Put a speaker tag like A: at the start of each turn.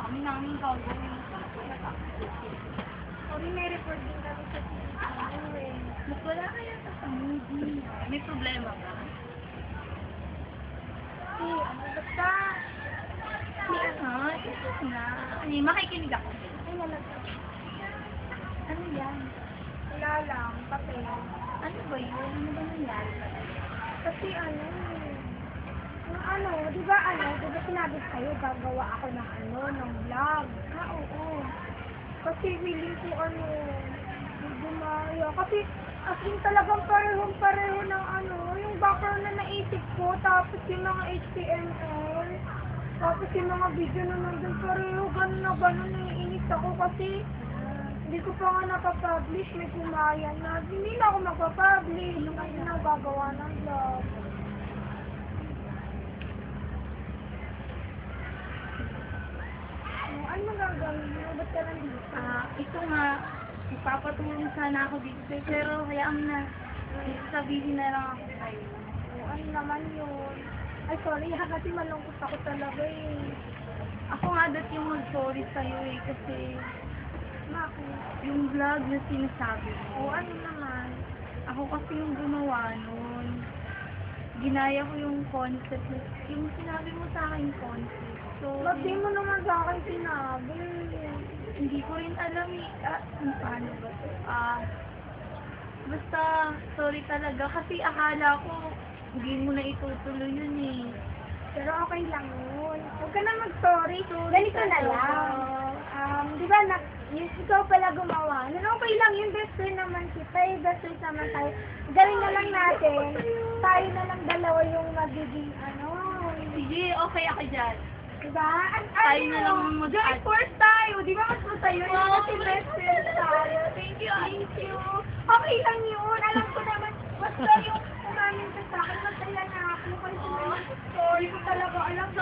A: dami namin gagawin.
B: Sorry, may report din kami sa TV eh.
A: Mas wala kaya sa movie. May problema ka?
B: Basta,
A: Ito na. Ay, makikinig ako.
B: ay nalagay.
A: Ano yan?
B: Wala lang, papel.
A: Ano ba yun? Ano ba nangyari?
B: Kasi di ba sinabi sa'yo, gagawa ako ng vlog.
A: Oo.
B: Kasi willing ko gumaya. Kasi as in talagang parehong-pareho ng yung background na naisip ko, tapos yung mga HTML, tapos yung mga video na nandun pareho, gano'n, naiinis ako kasi hindi ko pa nga napapublish, may gumaya na. Hindi na ako magpapublish, kasi na gagawa ng vlog. Ano magagawin mo? Ba't ka nandito?
A: Ito nga. Magpapatulong sana ako dito sa'yo. Pero hayaan na. Sabihin na lang ako sa'yo.
B: Ano naman yun? Ay, sorry kasi malungkot ako talaga eh.
A: Ako nga dati yung mag-sorry sa'yo eh. Kasi
B: Bakit?
A: yung vlog na sinasabi mo.
B: Ano naman?
A: Ako kasi yung gumawa nun. Ginaya ko yung concept. Yung sinabi mo sa akin concept. So,
B: Ba't di mo naman sa akin sinabi?
A: hindi ko rin alam eh. Paano ba to? Basta, sorry talaga. Kasi akala ko, hindi mo na itutuloy yun eh.
B: Pero okay lang yun. Huwag ka na mag-sorry. Ganito na
A: talaga.
B: lang. Di ba, ikaw pala gumawa. Okay lang yun. Best friend naman kita eh. Best friend naman tayo. Galing na lang natin. Tayo na lang dalawa yung magiging
A: Sige, okay ako dyan.
B: Diba?
A: Tayo na lang
B: Join force tayo. Di ba mas masaya yun? Kasi best friend tayo.
A: Thank you.
B: Thank you. Okay lang yun. Alam ko naman. Basta yung umamin ka sa akin, masaya na ako. Kasi sorry ko talaga. Alam ko